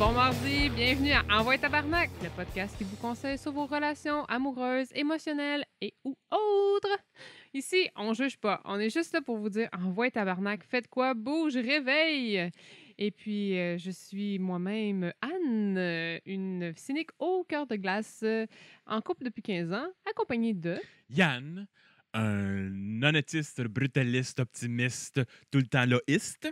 Bon mardi, bienvenue à Envoie Tabarnak, le podcast qui vous conseille sur vos relations amoureuses, émotionnelles et ou autres. Ici, on juge pas, on est juste là pour vous dire Envoie Tabarnak, faites quoi, bouge, réveille. Et puis, je suis moi-même Anne, une cynique au cœur de glace, en couple depuis 15 ans, accompagnée de... Yann, un honnêtiste, brutaliste, optimiste, tout le temps laïste.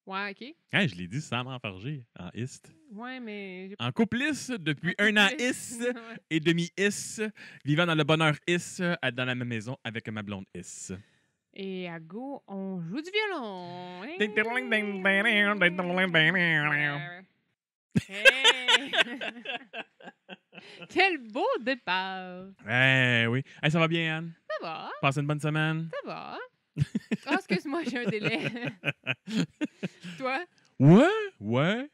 Ouais, OK. Hey, je l'ai dit sans m'enfarger, en iste. Ouais, mais... En coupliste depuis un an is Ouais. et demi is, vivant dans le bonheur is, dans la même maison avec ma blonde is. Et à go, on joue du violon. Ding, ding, ding, ding, ding, ding, ding, ding, ding. Hey! Quel beau départ! Eh oui. Hey, ça va bien, Anne? Ça va, Passez une bonne semaine? ça va. Oh, excuse-moi, j'ai un délai. Toi? Ouais. Ouais?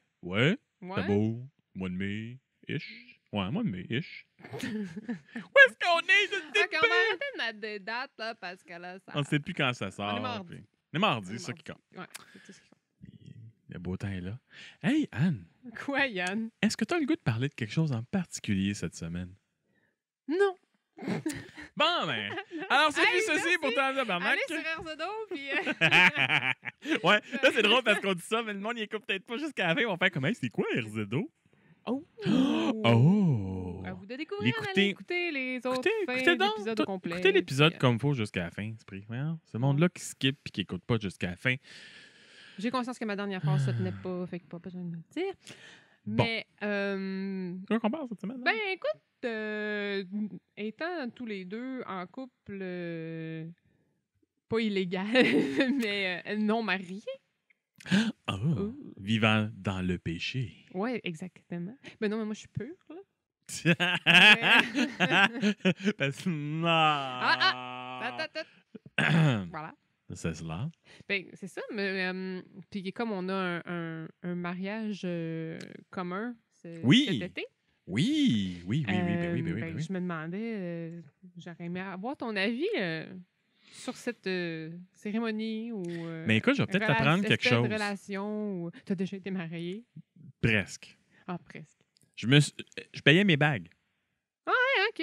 C'est beau. Mois de mai-ish. Ouais, mois de mai-ish. Où est-ce qu'on est? Je ne sais Ok, on va arrêter de mettre des dates, là, parce que là, ça... On ne sait plus quand ça sort. On est mardi. puis- On est mardi, c'est ça qui compte. Ouais, c'est tout ce qu'il Le beau temps est là. Hey, Anne, faut. Quoi, Yann? est-ce que tu as le goût de parler de quelque chose en particulier cette semaine? Non! Bon, ben, alors c'est Hey, plus ceci merci. pour ton tabarnak. Allez sur RZO, puis... Ouais, là c'est drôle parce qu'on dit ça, mais le monde y écoute peut-être pas jusqu'à la fin. Ils vont faire comme, hey, c'est quoi RZO? Oh! Oh! À vous de découvrir, L'écouter. allez écouter les autres Écoutez donc, épisodes au complet. écoutez l'épisode puis, comme faut jusqu'à la fin, c'est pris. Voyons, ce monde-là qui skip et qui écoute pas jusqu'à la fin. J'ai conscience que ma dernière phrase se tenait pas, fait que pas besoin de me le dire. Bon. Mais, Quoi qu'on parle cette semaine? ben écoute, étant tous les deux en couple, pas illégal, mais non mariés. Oh, vivant dans le péché. Ouais, exactement. Ben non, mais moi je suis pure, là. Parce que... Voilà. C'est cela. Ben, c'est ça, mais puis comme on a un mariage commun Oui. cet été, Oui. Ben oui. je me demandais, j'aurais aimé avoir ton avis sur cette cérémonie ou Mais écoute, je vais peut-être t'apprendre quelque chose. de relation ou t'as déjà été marié? Presque. Ah, presque. Je payais mes bagues. Ah, OK.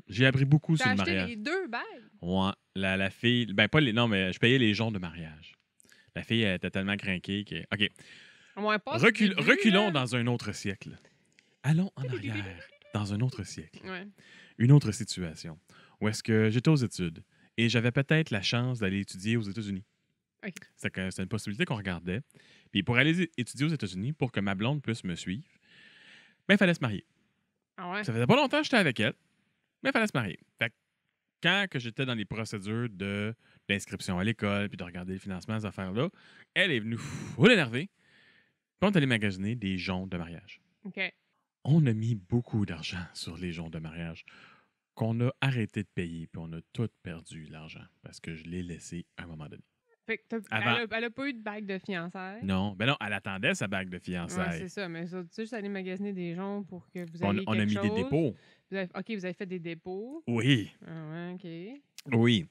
J'ai appris beaucoup T'as sur le acheté mariage. les 2 bagues? Ouais, la fille... Ben, pas les... Non, mais je payais les jours de mariage. La fille elle était tellement craquée que... OK. Ouais, pas du début, Reculons là. dans un autre siècle. Allons en arrière, dans un autre siècle. Ouais. Une autre situation. Où est-ce que j'étais aux études et j'avais peut-être la chance d'aller étudier aux États-Unis. OK. C'était une possibilité qu'on regardait. Puis pour aller étudier aux États-Unis, pour que ma blonde puisse me suivre, ben, il fallait se marier. Ah ouais? Ça faisait pas longtemps que j'étais avec elle, mais il fallait se marier. Fait que quand que j'étais dans les procédures d'inscription à l'école puis de regarder le financement, ces affaires-là, elle est venue full énervée. Puis on est allé magasiner des joncs de mariage. OK. On a mis beaucoup d'argent sur les joncs de mariage qu'on a arrêté de payer, puis on a tout perdu l'argent parce que je l'ai laissé à un moment donné. Fait que Avant- elle a pas eu de bague de fiançailles. Non, elle attendait sa bague de Ouais, fiançailles. c'est ça, mais ça, tu sais, juste aller magasiner des gens pour que vous on, ayez on a quelque mis chose. des dépôts. OK, vous avez fait des dépôts. Oui, Ah ouais, OK. oui.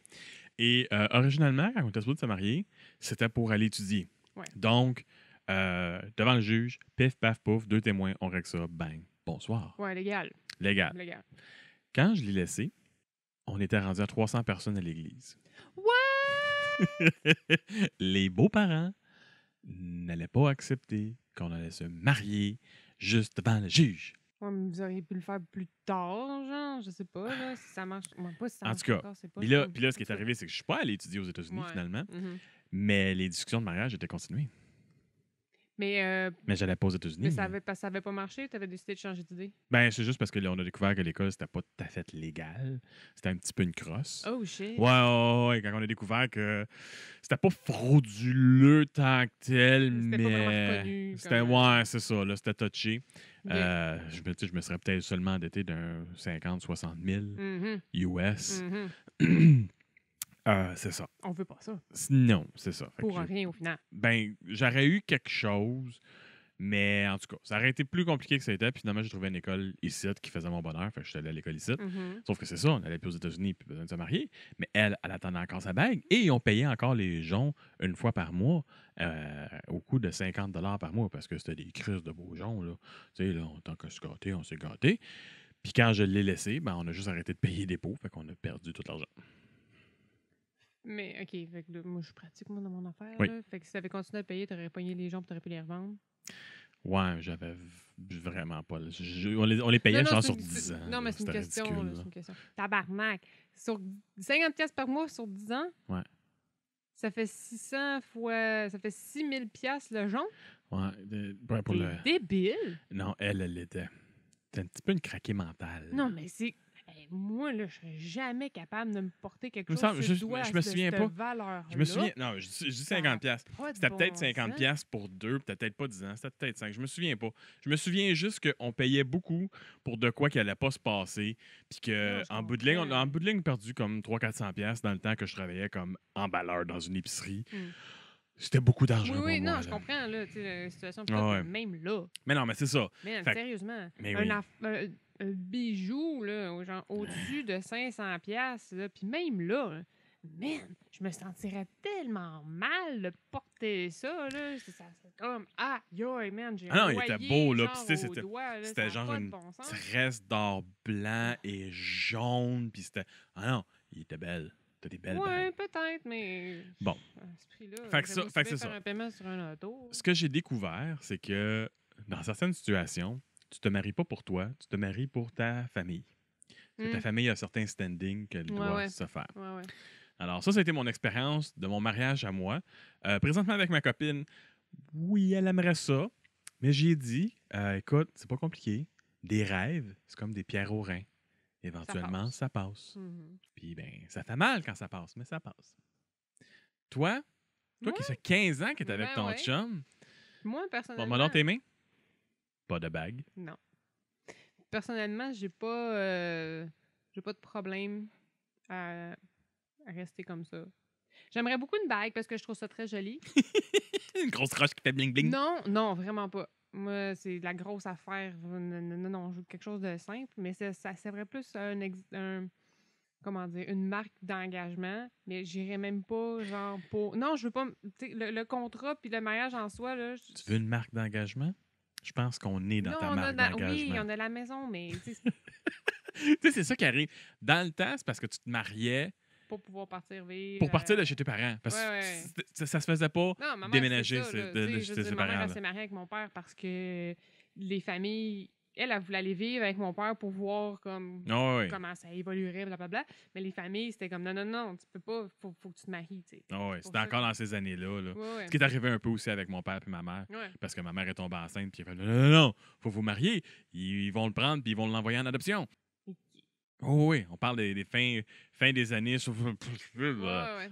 Et originalement, quand on était supposé de se marier, c'était pour aller étudier. Ouais. Donc, devant le juge, pif, paf, pouf, 2 témoins, on règle ça, bang, bonsoir. Ouais, légal. Légal. Légal. Quand je l'ai laissé, on était rendu à 300 personnes à l'église. Ouais! Les beaux-parents n'allaient pas accepter qu'on allait se marier juste devant le juge. Ouais, mais vous auriez pu le faire plus tard, genre, je sais pas, là, si ça marche. Moi, pas si ça En marche tout cas, encore, c'est pas. Puis là, ce qui est arrivé, c'est que je suis pas allé étudier aux États-Unis Ouais. finalement, Mhm. mais les discussions de mariage étaient continuées. Mais j'allais pas aux États-Unis. mais ça avait pas marché, tu avais décidé de changer d'idée. Ben, c'est juste parce que là, on a découvert que l'école, c'était pas tout à fait légal. C'était un petit peu une crosse. Oh shit! Ouais, quand on a découvert que c'était pas frauduleux tant que tel, C'était mais... pas vraiment reconnu C'était, comme- ouais, c'est ça, là, c'était touché. Ok. Je me serais peut-être seulement endetté d'un 50-60 000 Mhm. US. Mhm. C'est ça. On veut pas ça. Non, c'est ça. Fait que Pour rien au final. ben, j'aurais eu quelque chose, Mais en tout cas, ça aurait été plus compliqué que ça était. Puis finalement, j'ai trouvé une école ici qui faisait mon bonheur. Fait que je suis allé à l'école ici. Mhm. Sauf que c'est ça, on allait plus aux États-Unis puis besoin de se marier. Mais elle attendait encore sa bague. Et ils ont payé encore les joncs une fois par mois au coût de 50 par mois parce que c'était des crises de beaux joncs. Là. Tu sais, là, en tant que se gâter, on s'est gâté. Puis quand je l'ai laissé, ben, on a juste arrêté de payer des pots. Fait qu'on a perdu tout l'argent. Mais, OK, fait que là, moi, je suis pratique, moi, dans mon affaire. Oui. Là. Fait que si t'avais continué à payer, t'aurais pogné les gens, puis t'aurais pu les revendre. Ouais, j'avais vraiment pas. On les payait Non, genre c'est sur une- 10 ans. Non, mais c'est une C'était question. ridicule, Là, là. c'est une question. Tabarnak. Sur 50$ par mois sur 10 ans, Ouais. ça fait 600 fois... Ça fait 6000$ le jonc. Ouais, ouais, pour T'es le... débile. Non, elle était. C'était un petit peu une craquée mentale. Non, mais c'est... Hey, moi, là, je serais jamais capable de me porter quelque Il me chose semble- sur je- le doigt je à me cette souviens pas. valeur-là. Je me souviens. Non, je dis 50 piastres. Pas de C'était bon peut-être sens. 50 piastres pour deux, peut-être pas 10 ans. C'était peut-être 5. Je me souviens pas. Je me souviens juste qu'on payait beaucoup pour de quoi qui allait pas se passer. Puis Non, je qu'en bout de ligne, comprends. en bout de ligne, perdu comme 300-400 piastres dans le temps que je travaillais comme emballeur dans une épicerie. Hmm. C'était beaucoup d'argent Oui, pour oui, moi. non, je là. comprends, là, tu sais, la situation, Ah mais ouais. même là. Mais non, mais c'est ça. Man, Fait que- sérieusement, mais un, oui. un bijou, là, genre au-dessus de 500$, là, puis même là, man, je me sentirais tellement mal de porter ça, là. C'est comme, aïe, man, j'ai Ah non, il était noyé, beau, là, genre, puis tu sais, au c'était- doigt, là, ça C'était a genre pas de une bon sens. tresse d'or blanc et jaune. Puis c'était. Ah non, il était belle. T'as des belles Ouais, bagues. peut-être, mais... Bon. À ce prix-là, Fait que ça- j'aimerais fait que bien c'est faire ça. un paiement sur un auto. Ce que j'ai découvert, c'est que dans certaines situations, tu te maries pas pour toi, tu te maries pour ta famille. Parce que ta Hmm. famille a certains standings qu'elle Ouais, doit ouais. se faire. Ouais, ouais. Alors, ça a été mon expérience de mon mariage à moi. Présentement, avec ma copine, oui, elle aimerait ça. Mais j'ai dit, écoute, c'est pas compliqué. Des rêves, c'est comme des pierres au rein. Éventuellement, ça passe. Mhm. Puis, ben, ça fait mal quand ça passe, mais ça passe. Toi Moi? qui fait 15 ans que t'es avec Ben ton ouais. chum, Moi, bon, personnellement... moi dans tes mains, pas de bague. Non. Personnellement, j'ai pas de problème à rester comme ça. J'aimerais beaucoup une bague parce que je trouve ça très joli. Une grosse roche qui fait bling-bling. Non, vraiment pas. Moi, c'est de la grosse affaire. Non, je veux quelque chose de simple, mais ça serait plus comment dire, une marque d'engagement, mais j'irais même pas, genre, pour... Non, je veux pas... Tu sais, le contrat puis le mariage en soi, là... Tu veux une marque d'engagement? Je pense qu'on est dans Non, ta on a marque d'engagement. oui, on a la maison, mais tu sais, Tu sais, c'est ça qui arrive. Dans le temps, c'est parce que tu te mariais pour pouvoir partir vivre... pour partir de chez tes parents. Parce que ouais. ça se faisait pas Non, ma mère, déménager c'est ça, là. de Tu sais, je chez veux ses dire, ma mère, parents. elle là. s'est mariée avec mon père parce que les familles... Elle voulait aller vivre avec mon père pour voir comme Ah ouais. comment ça évoluerait, blablabla. Mais les familles, c'était comme non, tu peux pas, faut que tu te maries, tu sais. Ah ouais, pour c'était ça encore que- dans ces années-là. Là. Ouais, Ce qui est arrivé un peu aussi avec mon père et ma mère. ouais. Parce que ma mère est tombée enceinte, puis elle fait non, faut vous marier. Ils vont le prendre, puis ils vont l'envoyer en adoption. Ouais, Oh oui, on parle des fins des années. ouais.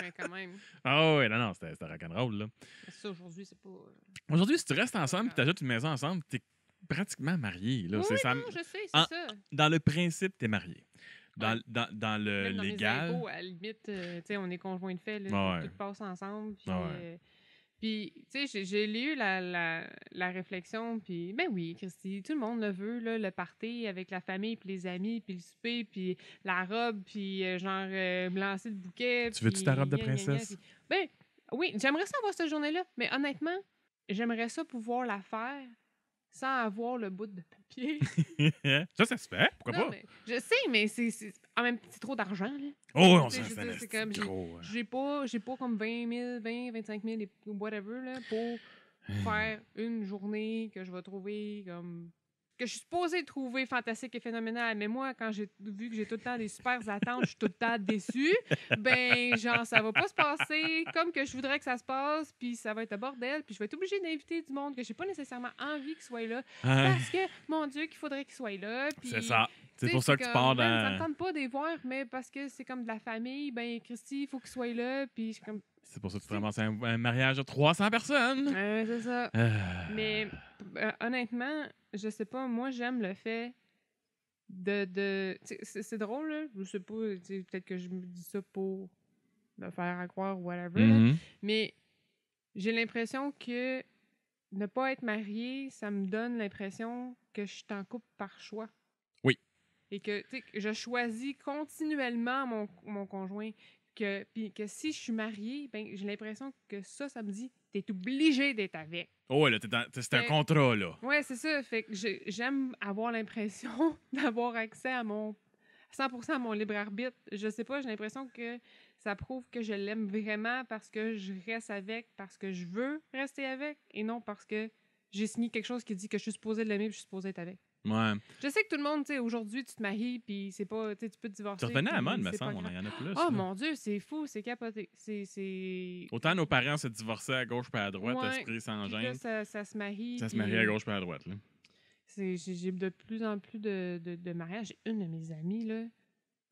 Mais quand même. Ah oui, non, c'était rock'n'roll. Là. Ça, aujourd'hui, c'est pas... Aujourd'hui, si tu restes ensemble et tu ajoutes une maison ensemble, t'es pratiquement marié. Là. Oui, C'est ça. non, je sais, c'est En- ça. Dans le principe, t'es marié. Dans, Ouais. dans le Même dans légal. les impôts, à la limite, tu sais, on est conjoints de fait, là, Ouais. tout passe ensemble. Puis, Ouais. puis tu sais, j'ai lu la réflexion, puis ben oui, Christy, tout le monde le veut, là, le party avec la famille, puis les amis, puis le souper, puis la robe, puis genre, me lancer le bouquet. Tu veux-tu ta robe de princesse? puis- ben oui, j'aimerais ça avoir cette journée-là, mais honnêtement, j'aimerais ça pouvoir la faire sans avoir le bout de papier. ça se fait. Pourquoi Non, pas? mais je sais, mais en même c'est trop d'argent, là. Oh, on Tu sais, s'en je veux dire, c'est fait comme, gros. J'ai pas comme 20 000, 20, 25 000, et whatever, là, pour faire une journée que je vais trouver comme... que je suis supposée trouver fantastique et phénoménale. Mais moi, quand j'ai vu que j'ai tout le temps des super attentes, je suis tout le temps déçue. Ben, genre, ça va pas se passer comme que je voudrais que ça se passe, puis ça va être un bordel, puis je vais être obligée d'inviter du monde que j'ai pas nécessairement envie qu'il soit là, parce que, mon Dieu, qu'il faudrait qu'il soit là. Puis, C'est ça. C'est tu sais, pour ça que tu comme, pars man, ça me dans. tente pas de les voir, mais parce que c'est comme de la famille, ben, Christy, il faut qu'il soit là, puis je suis comme... C'est pour ça que tu te ramasses un mariage de 300 personnes. c'est ça. Mais honnêtement, je sais pas, moi j'aime le fait de c'est drôle, là. Je sais pas, peut-être que je me dis ça pour me faire à croire ou whatever, là. Mhm. Mais j'ai l'impression que ne pas être mariée, ça me donne l'impression que je suis en couple par choix. Oui. Et que, tu sais, que je choisis continuellement mon conjoint. Puis que si je suis mariée, ben, j'ai l'impression que ça me dit, t'es obligé d'être avec. Oh, ouais, là, c'est un contrat, là. Ouais, c'est ça. Fait que j'aime avoir l'impression d'avoir accès à 100% à mon libre arbitre. Je sais pas, j'ai l'impression que ça prouve que je l'aime vraiment parce que je reste avec, parce que je veux rester avec, et non parce que j'ai signé quelque chose qui dit que je suis supposée de l'aimer et je suis supposée être avec. Ouais. Je sais que tout le monde, tu sais, aujourd'hui, tu te maries, puis c'est pas, tu sais, tu peux te divorcer. Ça revenait à la puis mode, me c'est pas semble. Il grave. y en a plus. Oh là. mon Dieu, c'est fou, c'est capoté. C'est... Autant nos parents se divorçaient à gauche puis à droite, Ouais, esprit sans puis là, gêne. ça se marie. Ça se puis marie à gauche puis à droite. Là. j'ai de plus en plus de mariages. J'ai une de mes amies, là,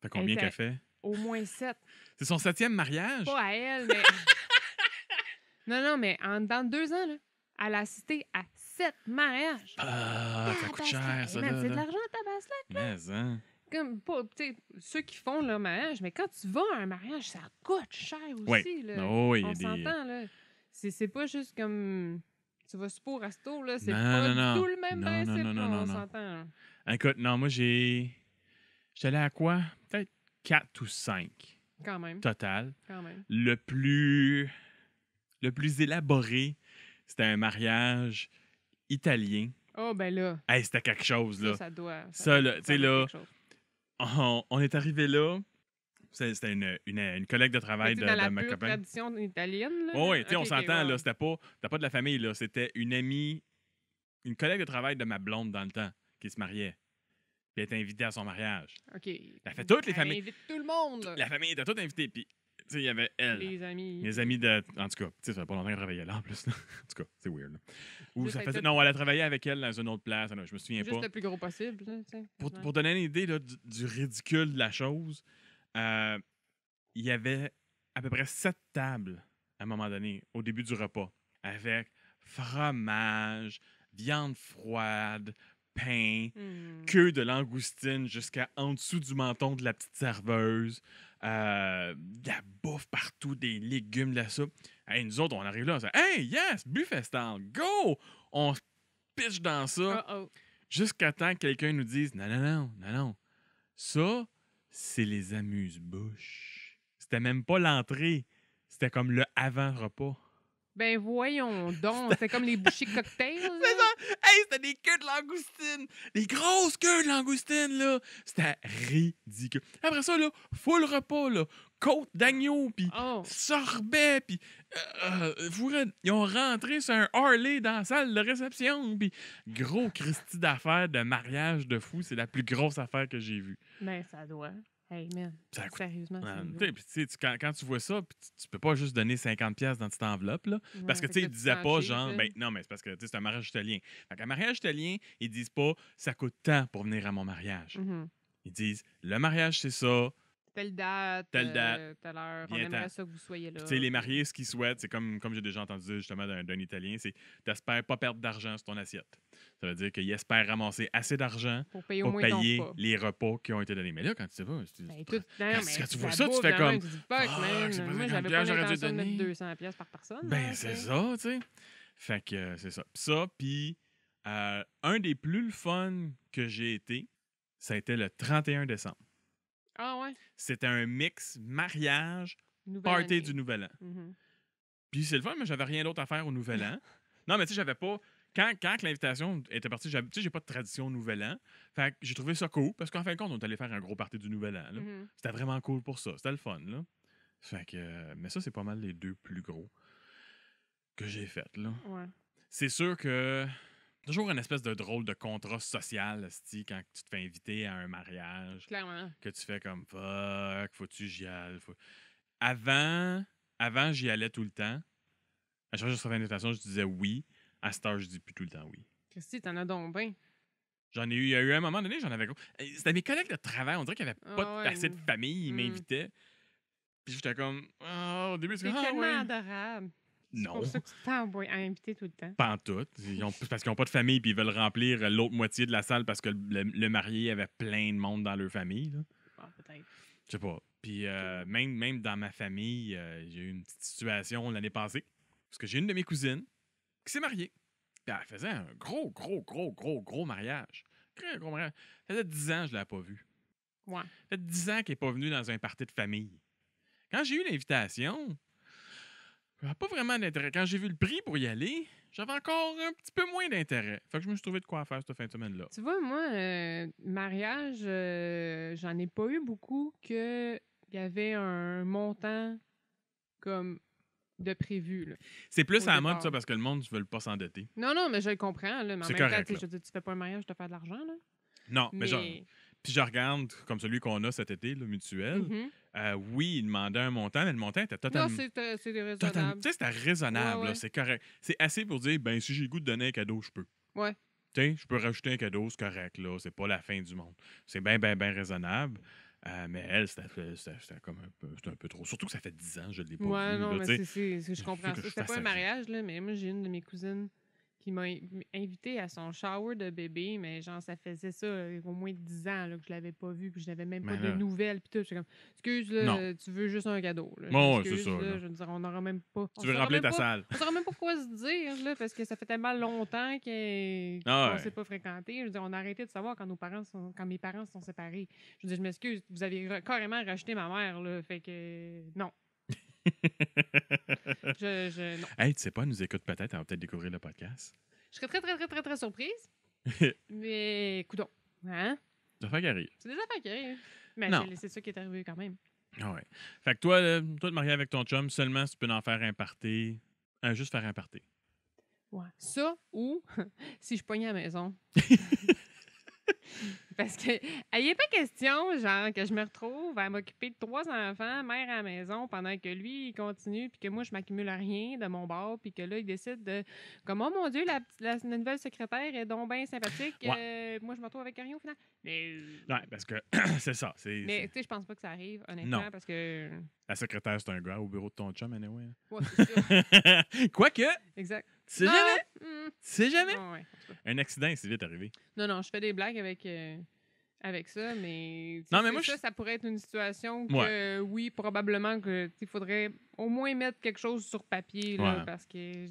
Fait combien était qu'elle fait? au moins 7. C'est son 7e mariage? Pas à elle, mais... non, mais dans 2 ans, là, elle a assisté à 7 mariages. Ah, ça coûte cher, ça, Man, là. c'est de là. l'argent, tabaslac. Mais, hein? Comme, pas, tu sais, ceux qui font leur mariage, mais quand tu vas à un mariage, ça coûte cher aussi, Oui. là. Oh, oui, il y On a des... s'entend, là. C'est pas juste comme... Tu vas super au resto, là. C'est Non, pas non, du non. tout le même Non, principe, non, non, là, non, on non. s'entend. Là. Écoute, non, moi, j'étais allé à quoi? Peut-être 4 ou 5 Quand même, total. quand même. Le plus élaboré, c'était un mariage italien. Oh, ben là, Hey, c'était quelque chose, là. ça doit... Ça, là, tu sais, doit là, être quelque chose. on est arrivé là. C'était une collègue de travail Mais de, t'es dans la de ma pure copain. tradition italienne, là? Oui, oui, tu sais, on Ok, s'entend, wow. là. C'était pas de la famille, là. C'était une amie, une collègue de travail de ma blonde dans le temps, qui se mariait. Puis elle était invitée à son mariage. OK. Elle fait toutes les Elle familles. invite tout le monde, là. La famille était toute invitée. Puis, tu sais, il y avait elle. Les amis. Mes amis de. En tout cas, tu sais, ça fait pas longtemps qu'elle travaillait là, en plus. Là. En tout cas, c'est weird. Là. Ou Juste ça avec faisait... tout- Non, elle a travaillé avec elle dans une autre place. Non, je me souviens Juste pas. le plus gros possible, là, tu sais. Pour donner une idée là, du ridicule de la chose, il y avait à peu près 7 tables à un moment donné, au début du repas, avec fromage, viande froide, pain, queue de langoustine jusqu'à en dessous du menton de la petite serveuse, de la bouffe partout, des légumes, de la soupe. Hey, nous autres, on arrive là, on se dit « Hey, yes, buffet stand, go! » On se pitche dans ça. Oh. Jusqu'à temps que quelqu'un nous dise non, ça, c'est les amuse-bouches. C'était même pas l'entrée. C'était comme le avant-repas. Ben voyons donc, c'était comme les bouchées cocktails. C'est ça! Hey, c'était des queues de langoustine! Des grosses queues de langoustine, là! C'était ridicule. Après ça, là, full repas, là. Côte d'agneau, puis Oh. sorbet, puis... ils ont rentré sur un Harley dans la salle de réception, puis gros Christy d'affaires de mariage de fou. C'est la plus grosse affaire que j'ai vue. Ben ça doit. Hey man, Ça coûte- sérieusement, ça doit. Puis, tu sais, quand tu vois ça, puis tu peux pas juste donner 50$ dans cette enveloppe, là. Parce que, Ouais, tu sais, fait ils tu disaient t'en pas, chies, genre, là. ben non, mais c'est parce que, tu sais, c'est un mariage italien. Fait qu'un mariage italien, ils disent pas, ça coûte tant pour venir à mon mariage. Mhm. Ils disent, le mariage, c'est ça. Telle date, Telle date, telle heure, on viens-ten. aimerait ça que vous soyez là. Puis, tu sais, les mariés, ce qu'ils souhaitent, c'est comme j'ai déjà entendu dire justement d'un Italien, c'est t'espères pas perdre d'argent sur ton assiette. Ça veut dire qu'ils espèrent ramasser assez d'argent Pour payer au pour moins payer ton repas. les repas qui ont été donnés. Mais là, quand tu sais pas, Ben, tout, non, quand mais tu vois la ça, tu bouffe, fais la comme, même, tu dis, fuck, fuck, man. c'est pas Moi, 50$, j'avais pas j'aurais dû l'intention de mettre donner. 200$ par personne. Ben, là, c'est tu sais. ça, tu sais. Fait que c'est ça. Puis un des plus le fun que j'ai été, ça a été le 31 décembre. Ah ouais? C'était un mix mariage, Nouvelle party année. du Nouvel An. Mhm. Puis c'est le fun, mais j'avais rien d'autre à faire au Nouvel An. Non, mais tu sais, j'avais pas... Quand l'invitation était partie, tu sais, j'ai pas de tradition au Nouvel An. Fait que j'ai trouvé ça cool, parce qu'en fin de compte, on est allé faire un gros party du Nouvel An. Là. Mhm. C'était vraiment cool pour ça. C'était le fun, là. Fait que... mais ça, c'est pas mal les deux plus gros que j'ai fait, là. Ouais. C'est sûr que toujours une espèce de drôle de contrat social, esti, quand tu te fais inviter à un mariage, Clairement. que tu fais comme fuck, faut-tu j'y aille? Avant, j'y allais tout le temps. À chaque fois que je recevais une invitation, je disais oui. À cette heure, je dis plus tout le temps oui. Christy, t'en as donc bien. Il y a eu un moment donné, j'en avais. C'était mes collègues de travail, on dirait qu'il n'y avait Ah pas ouais, assez de famille, ils mm. m'invitaient. Puis j'étais comme, au début, c'est C'est comme, tellement ouais. adorable. C'est Non. pour ça que tu t'envoies à inviter tout le temps. Pas en tout. Parce qu'ils n'ont pas de famille puis ils veulent remplir l'autre moitié de la salle parce que le marié avait plein de monde dans leur famille. Là. Ah, peut-être. Je sais pas. Puis même dans ma famille, j'ai eu une petite situation l'année passée. Parce que j'ai une de mes cousines qui s'est mariée. Puis elle faisait un gros mariage. Très gros mariage. Ça faisait 10 ans que je ne l'avais pas vue. Ouais. Ça fait 10 ans qu'elle n'est pas venue dans un party de famille. Quand j'ai eu l'invitation, j'avais pas vraiment d'intérêt. Quand j'ai vu le prix pour y aller, j'avais encore un petit peu moins d'intérêt. Fait que je me suis trouvé de quoi faire cette fin de semaine-là. Tu vois, moi, mariage, j'en ai pas eu beaucoup que il y avait un montant comme de prévu. Là. C'est plus Au à la mode, départ. ça, parce que le monde ne veut pas s'endetter. Non, mais je le comprends. Là, mais en C'est même temps, correct, tu sais, là. je veux dire, tu fais pas un mariage, tu te faire de l'argent. Là. Non, mais genre. Mais... Puis je regarde, comme celui qu'on a cet été, le mutuel. Mhm. Oui, il demandait un montant, mais le montant était Non, totalement. c'est raisonnable. Tu sais, c'était raisonnable, Ouais. là, c'est correct. C'est assez pour dire, ben, si j'ai le goût de donner un cadeau, je peux. Ouais. Tu sais, je peux rajouter un cadeau, c'est correct, là. C'est pas la fin du monde. C'est bien raisonnable. Mais elle, c'était comme c'était un peu trop. Surtout que ça fait 10 ans que je ne l'ai pas Ouais, vu. non, là, mais tu sais. je comprends Faut que ça. je C'était fasse pas un ça. mariage, là, mais moi, j'ai une de mes cousines qui m'a invité à son shower de bébé, mais genre, ça faisait ça au moins 10 ans là, que je l'avais pas vu, puis je n'avais même pas Mais de là- nouvelles, puis tout. J'étais comme, excuse, là, Non. tu veux juste un cadeau. Là. Bon, ouais, M'excuse, c'est ça, là, là. je veux dire, on n'aura même pas. Tu veux remplir ta salle. On saura même pas quoi se dire, là, parce que ça fait tellement longtemps qu'on Ah ouais. s'est pas fréquenté. Je veux dire, on a arrêté de savoir quand mes parents sont séparés. Je veux dire, je m'excuse, vous avez carrément racheté ma mère, là, fait que non. Non. Hey, tu sais pas, elle nous écoute peut-être, elle va peut-être découvrir le podcast. Je serais très surprise. Mais, coudonc. Hein? Ça fait qu'arrive. C'est des affaires qui arrivent. Mais Non. c'est ça qui est arrivé quand même. Ah ouais. Fait que toi, te marier avec ton chum, seulement si tu peux en faire un party. Juste faire un party. Ouais. Ça ou si je pognais à la maison. Parce que, il n'y a pas question, genre, que je me retrouve à m'occuper de 3 enfants, mère à la maison, pendant que lui, il continue, puis que moi, je m'accumule à rien de mon bord, puis que là, il décide de. Comme, oh mon Dieu, la nouvelle secrétaire est donc bien sympathique. Moi, je me retrouve avec rien au final. Mais. Ouais, parce que c'est ça. Mais, tu sais, je pense pas que ça arrive, honnêtement, Non. parce que. La secrétaire, c'est un gars au bureau de ton chum, anyway. Ouais, c'est ça. Quoique, Exact. c'est jamais. C'est jamais. Ouais, en tout cas. Un accident, c'est vite arrivé. Non, je fais des blagues avec ça, mais, Non, mais moi, ça pourrait être une situation que, oui, probablement que il faudrait au moins mettre quelque chose sur papier, là, Ouais. parce que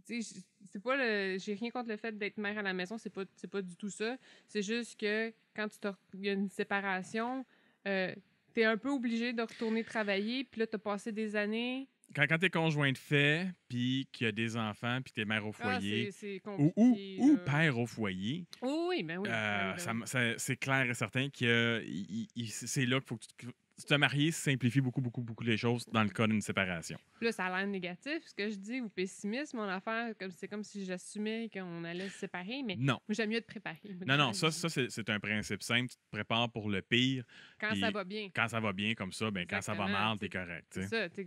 c'est pas j'ai rien contre le fait d'être mère à la maison, c'est pas du tout ça. C'est juste que quand il y a une séparation, t'es un peu obligé de retourner travailler, puis là, t'as passé des années. Quand t'es conjoint de fait, puis qu'il y a des enfants, puis t'es mère au foyer, c'est ou compliqué. là. père au foyer, Oui, ben oui. ben oui. c'est clair et certain que c'est là qu'il faut que tu te maries, ça simplifie beaucoup les choses dans le cas d'une séparation. Puis là, ça a l'air négatif, ce que je dis, ou pessimiste, mon affaire, c'est comme si j'assumais qu'on allait se séparer, mais Non. moi, j'aime mieux te préparer. Non, ça c'est un principe simple. Tu te prépares pour le pire. Quand puis ça va bien. Quand ça va bien comme ça, ben quand ça va Exactement, mal, t'es correct. tu C'est sais. ça.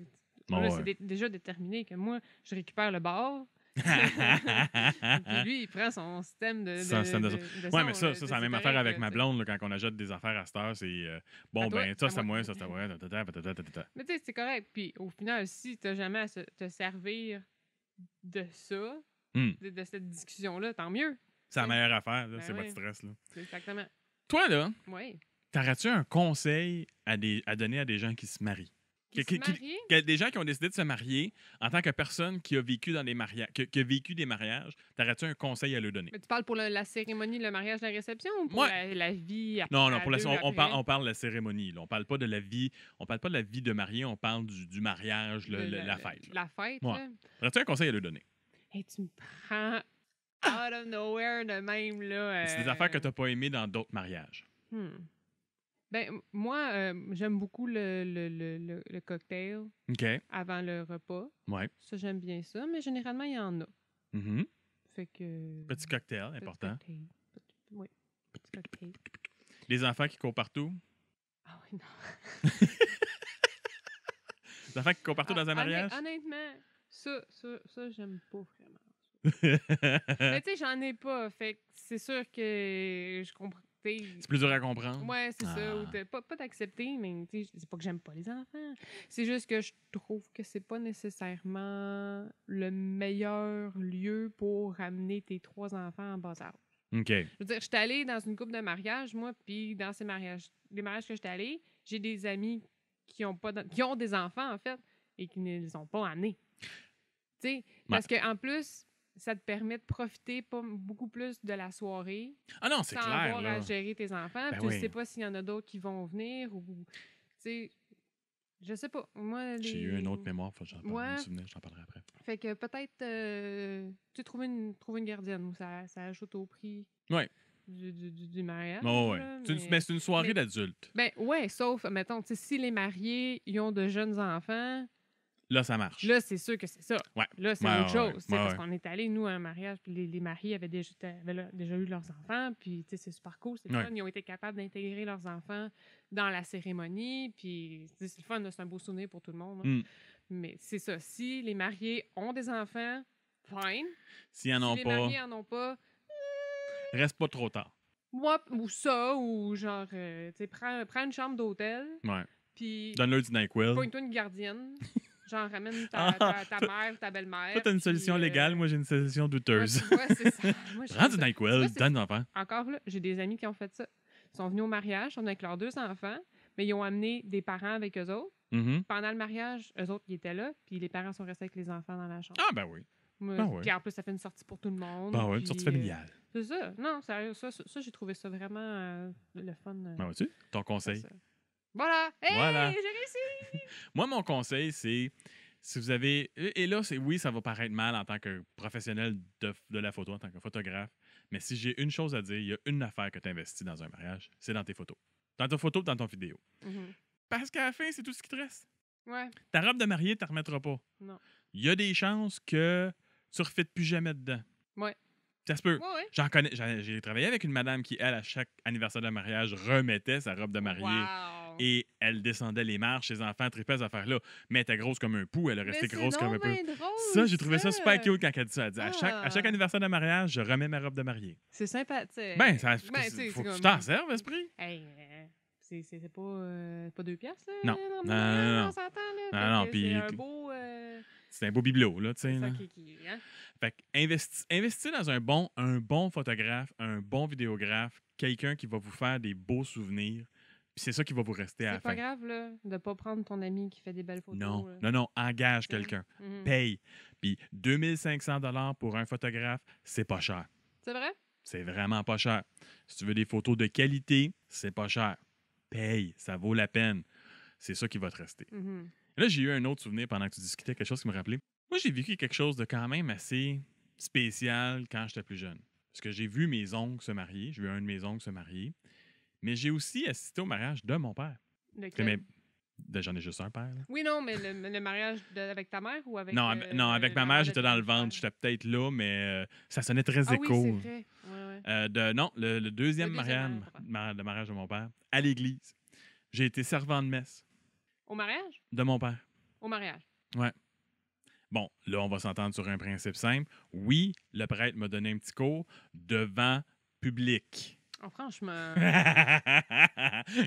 Bon, là, ouais. c'est déjà déterminé que moi, je récupère le bord. Puis lui, il prend son système de Ouais, son, mais ça, c'est la même correct, affaire avec ma tu sais. blonde, là, quand on achète des affaires à cette heure, c'est bon, À toi, ben, ça, à c'est à moi. moi, ça, c'est à moi. Mais tu sais, c'est correct. Puis au final, si tu n'as jamais à te servir de ça, de cette discussion-là, tant mieux. C'est la meilleure affaire, là, Ben c'est oui. votre stress. Là. C'est exactement. Toi, là, Oui. t'aurais-tu un conseil à donner à des gens qui se marient? Des gens qui ont décidé de se marier en tant que personne qui a vécu dans des mariages, qui a vécu des mariages, t'aurais-tu un conseil à leur donner? Mais tu parles pour la cérémonie, le mariage, la réception ou pour la vie après? Non, pour on parle de la cérémonie. Là. On parle pas de la vie. On parle pas de la vie de mariée, on parle du mariage, la fête. La fête, Ouais. là. Aurais-tu un conseil à leur donner? Hey, tu me prends out of nowhere de même, là. C'est des affaires que t'as pas aimées dans d'autres mariages. Ben, moi, j'aime beaucoup le cocktail OK. avant le repas. Ouais. Ça, j'aime bien ça, mais généralement, il y en a. Mm-hmm. Fait que... Petit cocktail, important. Oui, petit cocktail. Les enfants qui courent partout. Ah oui, non. Les enfants qui courent partout dans un mariage. Honnêtement, ça j'aime pas vraiment. Mais tu sais, j'en ai pas. Fait que c'est sûr que je comprends. C'est plus dur à comprendre. Ouais, c'est ça. Ou pas d'accepter, mais c'est pas que j'aime pas les enfants. C'est juste que je trouve que c'est pas nécessairement le meilleur lieu pour ramener tes 3 enfants en bas âge. OK. Je veux dire, j'étais allée dans une couple de mariages, moi, puis dans les mariages que j'étais allée, j'ai des amis qui ont des enfants, en fait, et qui ne les ont pas amenés. sais, parce qu'en plus, ça te permet de profiter beaucoup plus de la soirée. Ah non, c'est sans clair, avoir là. à gérer tes enfants. Ben Tu ne oui. sais pas s'il y en a d'autres qui vont venir ou. Tu sais, je sais pas. Moi, J'ai eu une autre mémoire, faut que j'en parle, Ouais. un souvenir, j'en parlerai après. Fait que peut-être, tu sais, trouver une gardienne où ça ajoute au prix Ouais. du mariage. Oh, ouais. là, Mais c'est une soirée mais- d'adulte. Ben ouais, sauf, mettons, tu sais, si les mariés, ils ont de jeunes enfants, Là, ça marche. là, c'est sûr que c'est ça. Ouais. Là, c'est Ouais, autre ouais, chose. tu sais, ouais, parce ouais. qu'on est allés, nous, à un mariage, puis les mariés avaient déjà eu leurs enfants, puis tu sais, c'est super cool, c'est le Ouais. fun. Ils ont été capables d'intégrer leurs enfants dans la cérémonie, puis tu sais, c'est le fun, là, c'est un beau souvenir pour tout le monde. Là. Mm. Mais c'est ça. Si les mariés ont des enfants, fine. S'ils en Si ont les pas, mariés en ont pas, reste pas trop tard. moi, ou ça, ou genre, tu sais, prends une chambre d'hôtel, Ouais. puis Donne-leur du NyQuil. pointe-toi une gardienne. Genre, ramène Ah. ta mère ou ta belle-mère. Toi, t'as une puis, solution légale, moi, j'ai une solution douteuse. Ouais, tu vois, c'est ça. Moi, je Prends fais du ça. NyQuil, Tu vois, c'est- donne l'enfant. Encore là, j'ai des amis qui ont fait ça. Ils sont venus au mariage, ils sont venus avec leurs 2 enfants, mais ils ont amené des parents avec eux autres. Mhm. Pendant le mariage, eux autres, ils étaient là, puis les parents sont restés avec les enfants dans la chambre. Ah, ben oui. Moi, ben ouais. Puis en plus, ça fait une sortie pour tout le monde. Ben ouais, une puis, sortie familiale. c'est ça. Non, sérieux, ça j'ai trouvé ça vraiment le fun. Ben vois-tu, ton conseil. Ça. Voilà! Hey, Voilà. j'ai réussi! Moi, mon conseil, c'est si vous avez. Et là, oui, ça va paraître mal en tant que professionnel de la photo, en tant que photographe. Mais si j'ai une chose à dire, il y a une affaire que tu investis dans un mariage, c'est dans tes photos. Dans ta photo, dans ton vidéo. Mhm. Parce qu'à la fin, c'est tout ce qui te reste. Ouais. Ta robe de mariée, tu ne remettras pas. Non. Il y a des chances que tu ne refites plus jamais dedans. Ouais. Ça se peut. Ouais, ouais. J'en connais. J'ai travaillé avec une madame qui, elle, à chaque anniversaire de mariage, remettait sa robe de mariée. Wow. Et elle descendait les marches, ses enfants tripaient ces affaires-là. Mais elle était grosse comme un pou, elle est restée grosse comme un peu. Ça, j'ai trouvé ça super cute quand elle dit ça. Elle dit à chaque anniversaire de mariage, je remets ma robe de mariée. C'est sympathique. Ben, ça tu sais, faut c'est que tu comme- t'en serves, esprit. Hey, c'est pas 2 piastres, là? Non. Non. On s'entend, là. Non, Fait non, que puis- c'est un beau... C'est un beau bibelot, là, tu sais. c'est ça là. qui hein? Fait que investir dans un bon photographe, un bon vidéographe, quelqu'un qui va vous faire des beaux souvenirs, puis c'est ça qui va vous rester à la C'est pas fin. grave, là, de pas prendre ton ami qui fait des belles photos. Non, là. non, engage quelqu'un. Mhm. Paye. Puis 2500 $ pour un photographe, c'est pas cher. C'est vrai? C'est vraiment pas cher. Si tu veux des photos de qualité, c'est pas cher. Paye, ça vaut la peine. C'est ça qui va te rester. Mhm. Là, j'ai eu un autre souvenir pendant que tu discutais, quelque chose qui me rappelait. Moi, j'ai vécu quelque chose de quand même assez spécial quand j'étais plus jeune. Parce que j'ai vu mes oncles se marier. J'ai vu un de mes oncles se marier. Mais j'ai aussi assisté au mariage de mon père. Lequel? J'en ai juste un père. Là. Oui, non, mais le mariage avec ta mère ou avec... Non, avec ma mère, j'étais dans le ventre. J'étais peut-être là, mais ça sonnait très Ah oui, écho. c'est vrai. Ouais, ouais. Non, le deuxième Le mariage, deuxième le mariage de mon père, à l'église. J'ai été servant de messe Au mariage? de mon père. Au mariage. Bon, là, on va s'entendre sur un principe simple. Oui, le prêtre m'a donné un petit cours devant public. Oh, franchement...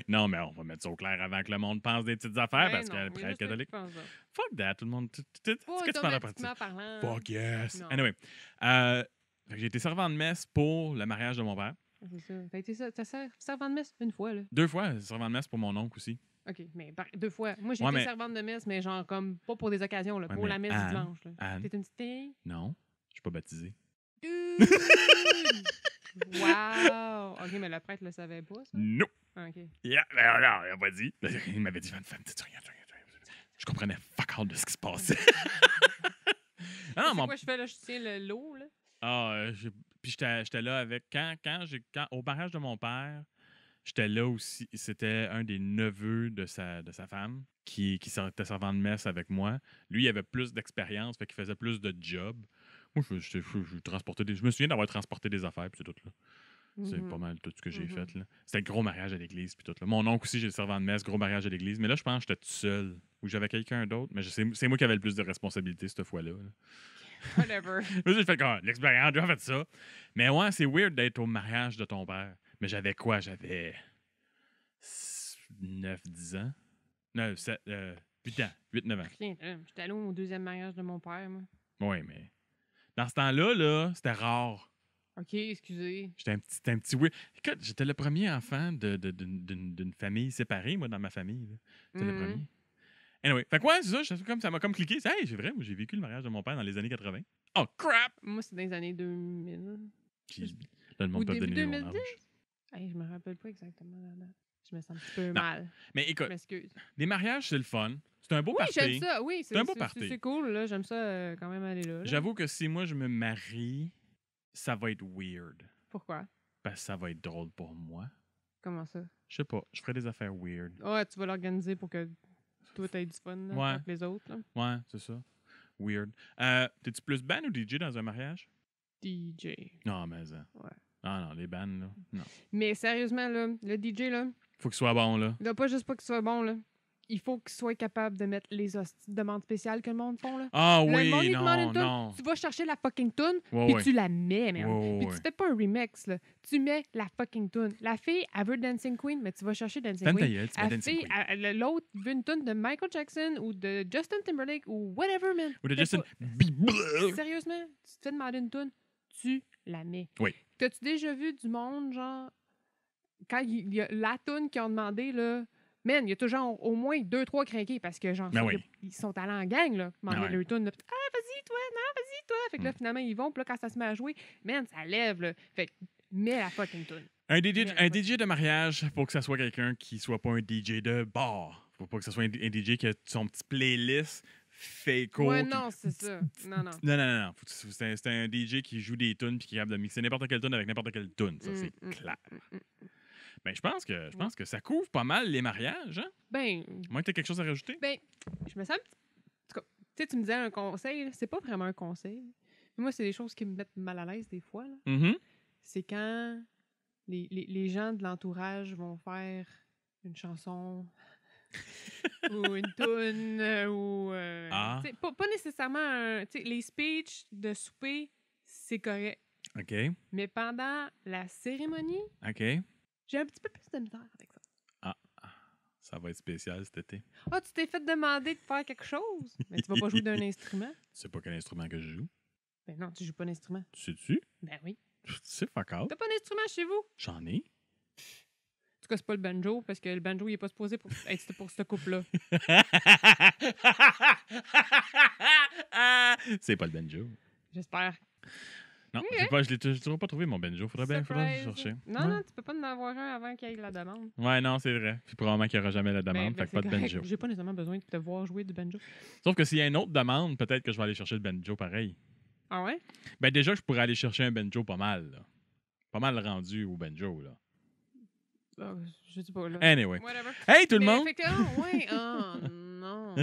Non, mais on va mettre ça au clair avant que le monde pense des petites affaires Ouais, parce non, que le oui, prêtre juste toi catholique. qui penses ça. Fuck that, tout le monde. Qu'est-ce Pas que tu parles après ça? automatiquement parlant. Fuck yes. Non. Anyway, fait que j'ai été servant de messe pour le mariage de mon père. C'est ça. Fait que t'as servant de messe une fois, là. 2 fois, servant de messe pour mon oncle aussi. OK, mais 2 fois. Moi, j'ai Ouais, été mais- servante de messe, mais genre comme pas pour des occasions, là, Ouais, pour mais la messe Anne- du dimanche. Là. Anne, T'es une petite fille? non, je suis pas baptisé. Dude! Wow! OK, mais le prêtre le savait pas, ça? Non. Ah, OK. Yeah, ben non, il a pas dit. Il m'avait dit, femme, rien. Je comprenais fuck all de ce qui se passait. Ah non, C'est mon... quoi je fais, là? Je tiens le lot, là? Puis j'étais là avec... au mariage de mon père, j'étais là aussi. C'était un des neveux de sa femme qui était servant de messe avec moi. Lui, il avait plus d'expérience, fait qu'il faisait plus de job. Moi, je transportais je me souviens d'avoir transporté des affaires, puis c'est tout, là. C'est Mhm. pas mal tout ce que j'ai Mhm. fait, là. C'était le gros mariage à l'église, puis tout, là. Mon oncle aussi, j'ai le servant de messe, gros mariage à l'église. Mais là, je pense que j'étais tout seul, ou j'avais quelqu'un d'autre. Mais c'est moi qui avais le plus de responsabilités cette fois-là, là. Whatever. Moi, j'ai fait comme l'expérience, j'ai fait ça. Mais ouais, c'est weird d'être au mariage de ton père. Mais j'avais quoi? J'avais 9-10 ans? 8 ans. 8-9 ans. Rien, j'étais allée au 2e mariage de mon père, moi. Oui, mais dans ce temps-là, là, c'était rare. OK, excusez. J'étais un petit weird. Écoute, j'étais le premier enfant d'une famille séparée, moi, dans ma famille. là. J'étais le Mhm. premier. Anyway, fait quoi, c'est ça m'a comme cliqué. C'est, hey, c'est vrai, moi, j'ai vécu le mariage de mon père dans les années 80. Oh, crap! Moi, c'est dans les années 2000. Puis, là, le monde Ou peut début donner mon 2010? âge. Hey, je me rappelle pas exactement la date. Je me sens un petit peu Non. mal. Mais Je écoute, m'excuse. les mariages, c'est le fun. C'est un beau Oui, party. j'aime ça. Oui, C'est un beau party. C'est cool, là. J'aime ça quand même aller là. J'avoue que si moi, je me marie, ça va être weird. Pourquoi? Parce que ça va être drôle pour moi. Comment ça? Je sais pas, je ferais des affaires weird. Ouais, tu vas l'organiser pour que toi, t'aies du fun là, Ouais. avec les autres. Là. Ouais, c'est ça. Weird. T'es-tu plus band ou DJ dans un mariage? DJ. Non, mais ça. Ouais. Ah non, les bands, là. Non. Mais sérieusement, là, le DJ, là, Faut qu'il soit bon, là. pas juste pas qu'il soit bon, là. Il faut qu'il soit capable de mettre les hosties de demandes spéciales que le monde font, là. Ah Le oui, monde, il te demande une non. toune, tu vas chercher la fucking tune, Ouais, puis ouais. tu la mets, merde. Ouais, Puis ouais. tu fais pas un remix, là. Tu mets la fucking tune. La fille, elle veut Dancing Queen, mais tu vas chercher Dancing Ferme ta Queen. gueule, tu mets La Dancing fille, Queen. l'autre veut une tune de Michael Jackson ou de Justin Timberlake ou whatever, man. Ou de Fais Justin pas- Bieber. Sérieusement, tu te fais demander une tune, tu la mets. Oui. T'as-tu déjà vu du monde, genre, quand il y a la tune qu'ils ont demandé, là, man, il y a toujours au moins 2-3 craqués parce que, genre, Ben oui. ils sont allés en gang, là, demander ouais. leur tune, là. Ah, vas-y, toi, non, vas-y, toi. Fait que là, finalement, ils vont, puis là, quand ça se met à jouer, man, ça lève, là. Fait que, mets la fucking tune. Un DJ de mariage, faut que ça soit quelqu'un qui soit pas un DJ de bar. Faut pas que ce soit un DJ qui a son petit playlist fake. Ouais, non, c'est ça. Non. Non. C'est un DJ qui joue des tunes puis qui est capable de mixer n'importe quelle tune avec n'importe quelle tune. Ça, c'est clair. Ben, je pense que ça couvre pas mal les mariages, hein? Ben, Moi, t'as quelque chose à rajouter? ben, je me sens... En tout cas, tu sais, tu me disais un conseil, là, c'est pas vraiment un conseil. Mais moi, c'est des choses qui me mettent mal à l'aise des fois, là. Mm-hmm. C'est quand les gens de l'entourage vont faire une chanson ou une toune ou... tu sais, pas nécessairement... tu sais, les speeches de souper, c'est correct. OK. Mais pendant la cérémonie, OK. j'ai un petit peu plus de misère avec ça. Ça va être spécial cet été. Ah, tu t'es fait demander de faire quelque chose, mais tu vas pas jouer d'un instrument. Tu sais pas quel instrument que je joue? Ben non, tu joues pas d'instrument. Tu sais-tu? Ben oui. Tu sais, fuck out. T'as pas d'instrument chez vous? J'en ai. En tout cas, c'est pas le banjo, parce que le banjo, il est pas supposé être pour ce couple-là. C'est pas le banjo. J'espère. Non, Ok. je l'ai toujours pas trouvé, mon banjo. Faudrait bien Surprise. chercher. Non, tu peux pas en avoir un avant qu'il y ait la demande. Ouais, non, c'est vrai. Puis probablement qu'il n'y aura jamais la demande, Ben, fait que pas de c'est correct. banjo. J'ai pas nécessairement besoin de te voir jouer du banjo. Sauf que s'il y a une autre demande, peut-être que je vais aller chercher le banjo pareil. Ah ouais? Ben déjà, je pourrais aller chercher un banjo pas mal, là. Pas mal rendu au banjo, là. Je sais pas, là. Anyway. Whatever. Hey, tout le Mais monde! fait que, ouais, oh non.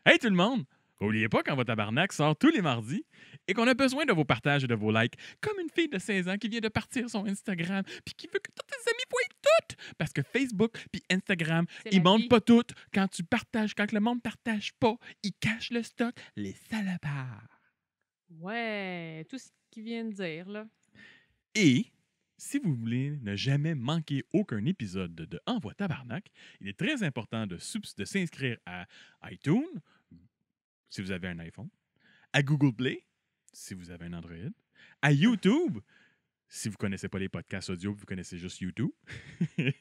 Hey, tout le monde! N'oubliez pas quand votre tabarnak sort tous les mardis et qu'on a besoin de vos partages et de vos likes, comme une fille de 16 ans qui vient de partir son Instagram puis qui veut que tous tes amis voient tout. Parce que Facebook puis Instagram, C'est ils la montrent vie. pas tout. Quand tu partages, quand le monde partage pas, ils cachent le stock, les salopards. Ouais, tout ce qu'ils viennent de dire, là. Et si vous voulez ne jamais manquer aucun épisode de Envoi Tabarnak, il est très important de s'inscrire à iTunes, si vous avez un iPhone, à Google Play, si vous avez un Android, à YouTube, si vous ne connaissez pas les podcasts audio, vous connaissez juste YouTube. Il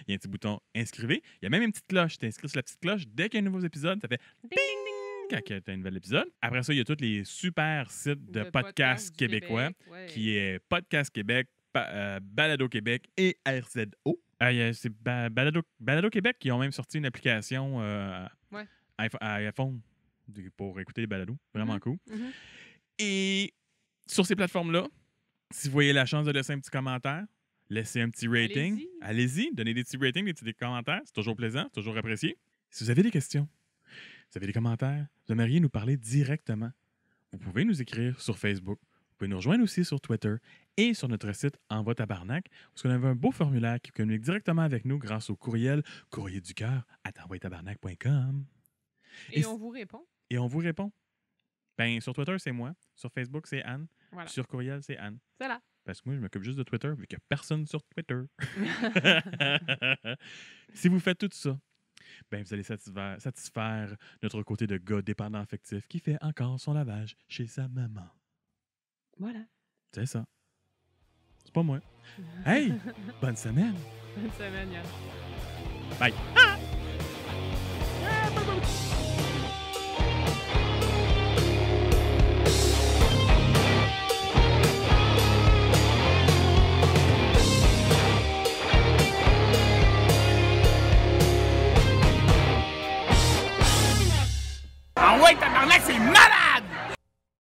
y a un petit bouton « Inscrivez ». Il y a même une petite cloche. Tu t'inscris sur la petite cloche. Dès qu'il y a un nouveau épisode, ça fait « Ding, ding, ding. quand il y a un nouvel épisode. Après ça, il y a tous les super sites de podcasts du québécois, Québec, ouais. qui est Podcast Québec, Balado Québec et RZO. C'est Balado Québec qui ont même sorti une application Ouais. à iPhone pour écouter les balados. Vraiment cool. Mhm. Et sur ces plateformes-là, si vous voyez la chance de laisser un petit commentaire, laissez un petit rating. Allez-y, donnez des petits ratings, des petits commentaires. C'est toujours plaisant, c'est toujours apprécié. Si vous avez des questions, vous avez des commentaires, vous aimeriez nous parler directement, vous pouvez nous écrire sur Facebook. Vous pouvez nous rejoindre aussi sur Twitter et sur notre site Envoi Tabarnak, parce qu'on avait un beau formulaire qui communique directement avec nous grâce au courriel courrierducoeur@envoyetabarnak.com. Et on vous répond. Et on vous répond. Ben, sur Twitter, c'est moi. Sur Facebook, c'est Anne. Voilà. Sur courriel, c'est Anne. C'est là. Parce que moi, je m'occupe juste de Twitter, vu qu'il n'y a personne sur Twitter. Si vous faites tout ça, ben, vous allez satisfaire notre côté de gars dépendant affectif qui fait encore son lavage chez sa maman. Voilà. C'est ça. C'est pas moi. Hey! Bonne semaine! Bonne semaine, Yann. Bye! Ah ouais, tabarnak, c'est malade!